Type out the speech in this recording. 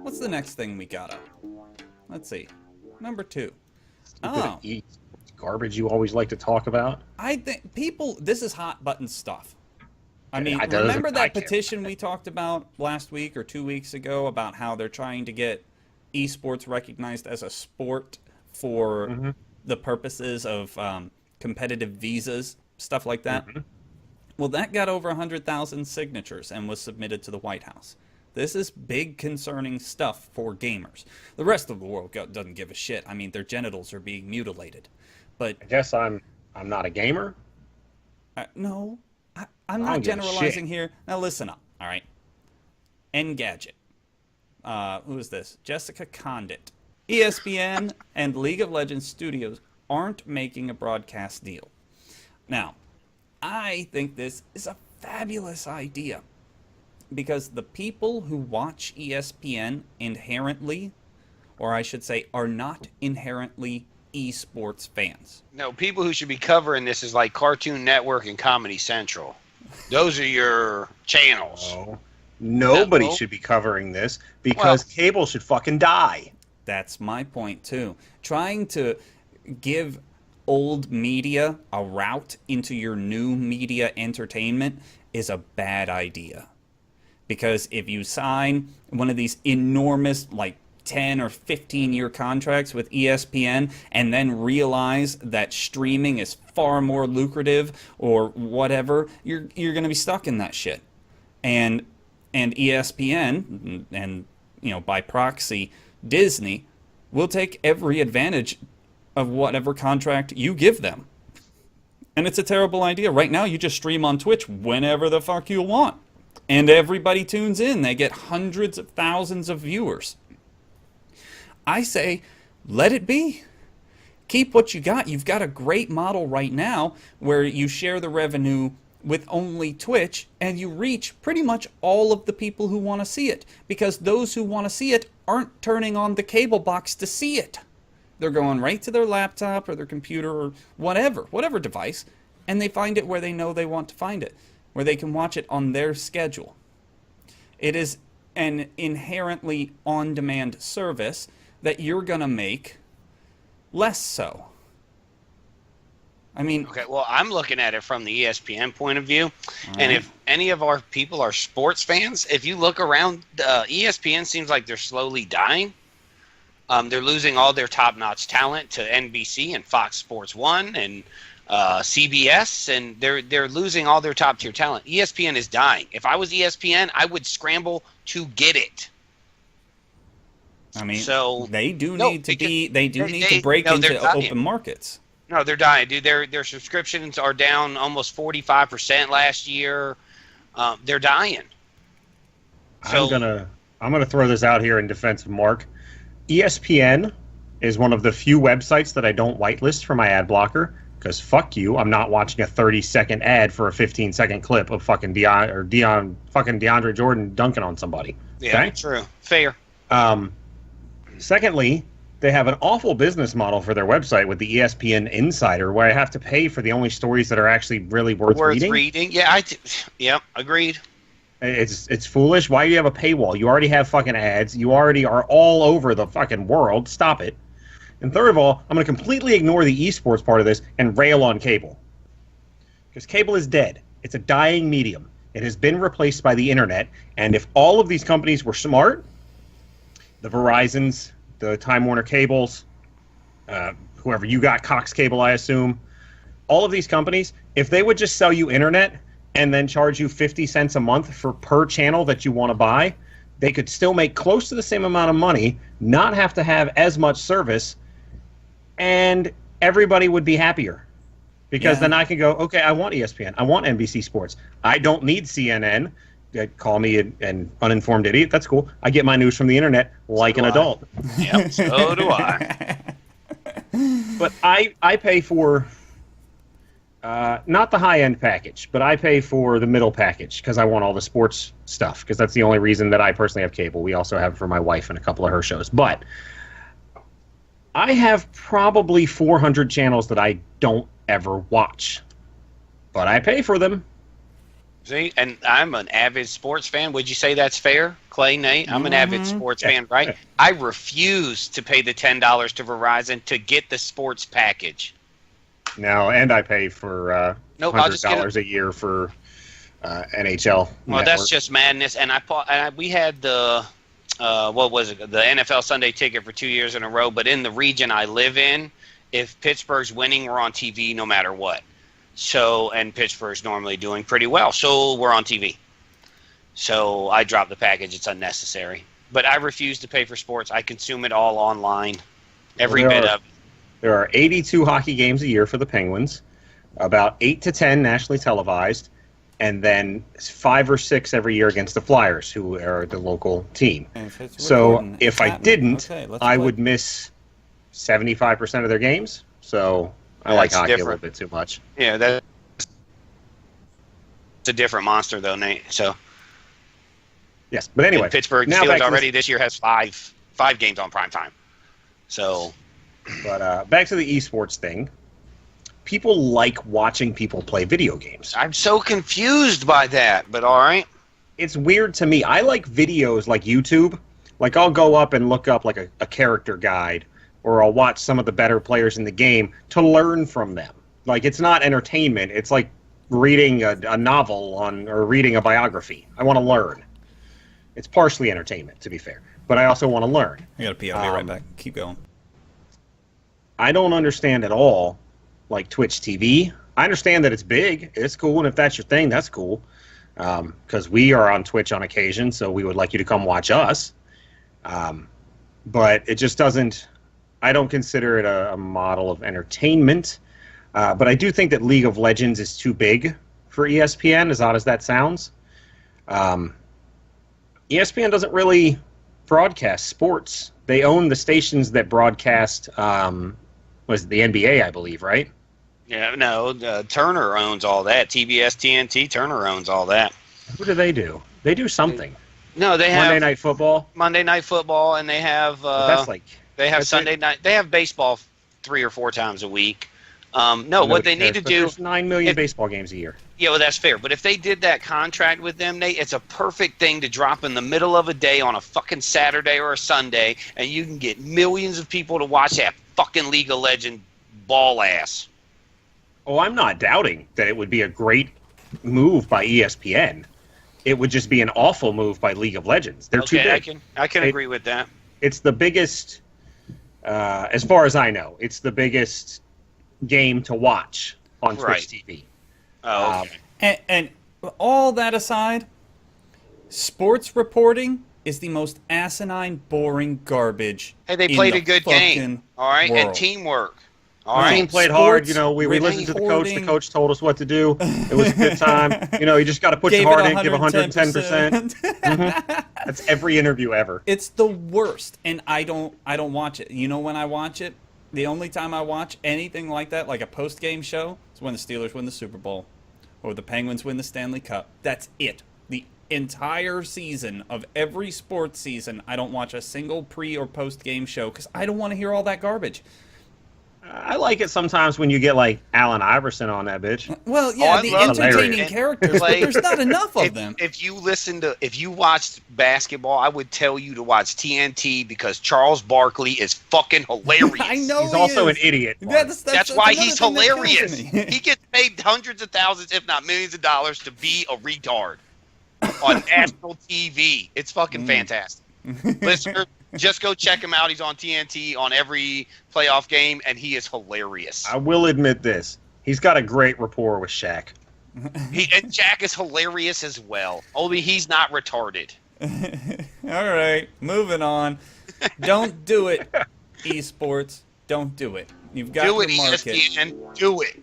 What's the next thing we got up? Let's see. Number 2. Stupid garbage you always like to talk about. I think people, this is hot button stuff. I mean, It remember doesn't- that I care. petition we talked about last week or 2 weeks ago about how they're trying to get esports recognized as a sport for the purposes of competitive visas, stuff like that? Well, that got over 100,000 signatures and was submitted to the White House. This is big concerning stuff for gamers. The rest of the world doesn't give a shit. I mean, their genitals are being mutilated. But I guess I'm not a gamer. no, I'm I not don't give a generalizing shit. here. Now listen up, all right? Engadget. Who is this? Jessica Condit. ESPN and League of Legends Studios aren't making a broadcast deal. Now, I think this is a fabulous idea because the people who watch ESPN inherently, or I should say, are not inherently esports fans. No, people who should be covering this is like Cartoon Network and Comedy Central. Those are your channels. No. Nobody No. should be covering this because cable should fucking die. That's my point too. Trying to give old media a route into your new media entertainment is a bad idea. Because if you sign one of these enormous, like 10 or 15-year contracts with ESPN and then realize that streaming is far more lucrative or whatever, you're going to be stuck in that shit. And ESPN and by proxy Disney will take every advantage of whatever contract you give them. And it's a terrible idea. Right now you just stream on Twitch whenever the fuck you want. And everybody tunes in. They get hundreds of thousands of viewers. I say, let it be. Keep what you got. You've got a great model right now where you share the revenue with only Twitch and you reach pretty much all of the people who want to see it. Because those who want to see it aren't turning on the cable box to see it. They're going right to their laptop or their computer or whatever device, and they find it where they know they want to find it, where they can watch it on their schedule. It is an inherently on-demand service that you're going to make less so. I mean... Okay, well, I'm looking at it from the ESPN point of view, and if any of our people are sports fans, if you look around, ESPN seems like they're slowly dying. They're losing all their top-notch talent to NBC and Fox Sports 1 and CBS, and they're losing all their top-tier talent. ESPN is dying. If I was ESPN, I would scramble to get it. I mean, so, they do need to break into open markets. No, they're dying, dude. Their subscriptions are down almost 45% last year. They're dying. So, I'm gonna throw this out here in defense of Mark. ESPN is one of the few websites that I don't whitelist for my ad blocker because fuck you, I'm not watching a 30-second ad for a 15-second clip of fucking DeAndre Jordan dunking on somebody. Yeah, okay? True, fair. Secondly, they have an awful business model for their website with the ESPN Insider, where I have to pay for the only stories that are actually really worth reading. Yeah, agreed. It's foolish. Why do you have a paywall? You already have fucking ads. You already are all over the fucking world. Stop it. And third of all, I'm going to completely ignore the esports part of this and rail on cable. Because cable is dead. It's a dying medium. It has been replaced by the internet. And if all of these companies were smart, the Verizons, the Time Warner Cables, whoever you got, Cox Cable, I assume, all of these companies, if they would just sell you internet and then charge you 50 cents a month for per channel that you want to buy, they could still make close to the same amount of money, not have to have as much service, and everybody would be happier. Because then I can go, okay, I want ESPN, I want NBC Sports. I don't need CNN. Call me an uninformed idiot. That's cool. I get my news from the internet like an adult. Yep, so do I. But I pay for... not the high-end package, but I pay for the middle package because I want all the sports stuff, because that's the only reason that I personally have cable. We also have it for my wife and a couple of her shows. But I have probably 400 channels that I don't ever watch. But I pay for them. See, and I'm an avid sports fan. Would you say that's fair, Clay, Nate? I'm an avid sports fan, right? I refuse to pay the $10 to Verizon to get the sports package. No, and I pay for Nope, I'll just get $100 a year for NHL. Well, that's just madness. And we had the what was it? The NFL Sunday Ticket for 2 years in a row. But in the region I live in, if Pittsburgh's winning, we're on TV no matter what. So, and Pittsburgh's normally doing pretty well, so we're on TV. So I dropped the package. It's unnecessary. But I refuse to pay for sports. I consume it all online, every bit of it. There are 82 hockey games a year for the Penguins, about 8 to 10 nationally televised, and then 5 or 6 every year against the Flyers, who are the local team. So if I didn't, I would miss 75% of their games. So I like hockey a little bit too much. Yeah, that's a different monster, though, Nate. So yes, but anyway, and Pittsburgh Steelers already this year has five games on prime time. So, but back to the esports thing. People like watching people play video games. I'm so confused by that, but all right. It's weird to me. I like videos like YouTube. Like I'll go up and look up like a character guide, or I'll watch some of the better players in the game to learn from them. Like, it's not entertainment. It's like reading a novel or reading a biography. I want to learn. It's partially entertainment, to be fair. But I also want to learn. I got to pee. I'll be right back. Keep going. I don't understand at all, like, Twitch TV. I understand that it's big. It's cool, and if that's your thing, that's cool. Because we are on Twitch on occasion, so we would like you to come watch us. But it just doesn't... I don't consider it a model of entertainment, but I do think that League of Legends is too big for ESPN, as odd as that sounds. ESPN doesn't really broadcast sports. They own the stations that broadcast, was the NBA, I believe, right? Yeah, no, Turner owns all that. TBS, TNT, Turner owns all that. What do? They do something. No, they have Monday Night Football, and they have... that's like... They have Sunday night. They have baseball 3 or 4 times a week. What they need to do. There's 9 million baseball games a year. Yeah, well, that's fair. But if they did that contract with them, Nate, it's a perfect thing to drop in the middle of a day on a fucking Saturday or a Sunday, and you can get millions of people to watch that fucking League of Legends ball ass. Oh, I'm not doubting that it would be a great move by ESPN. It would just be an awful move by League of Legends. They're too big. I can agree with that. It's the biggest. As far as I know, it's the biggest game to watch on Twitch TV. Oh, okay. And all that aside, sports reporting is the most asinine, boring garbage. Hey, they played a good game, all right, world. and teamwork. All right. The team played hard. You know, we listened to the coach. The coach told us what to do. It was a good time. You know, you just got to put your heart in, give 110%. That's every interview ever. It's the worst, and I don't watch it. You know when I watch it? The only time I watch anything like that, like a post-game show, is when the Steelers win the Super Bowl or the Penguins win the Stanley Cup. That's it. The entire season of every sports season, I don't watch a single pre- or post-game show because I don't want to hear all that garbage. I like it sometimes when you get like Allen Iverson on that bitch. Well, yeah, the entertaining characters, but there's not enough of them. If you watched basketball, I would tell you to watch TNT because Charles Barkley is fucking hilarious. I know he's also an idiot. That's why he's hilarious. He gets paid hundreds of thousands, if not millions of dollars, to be a retard on national TV. It's fucking fantastic. Listeners, just go check him out. He's on TNT on every playoff game, and he is hilarious. I will admit this. He's got a great rapport with Shaq. And Shaq is hilarious as well. Only he's not retarded. All right, moving on. Don't do it, esports. Don't do it. You've got do it, to market. ESPN. Do it.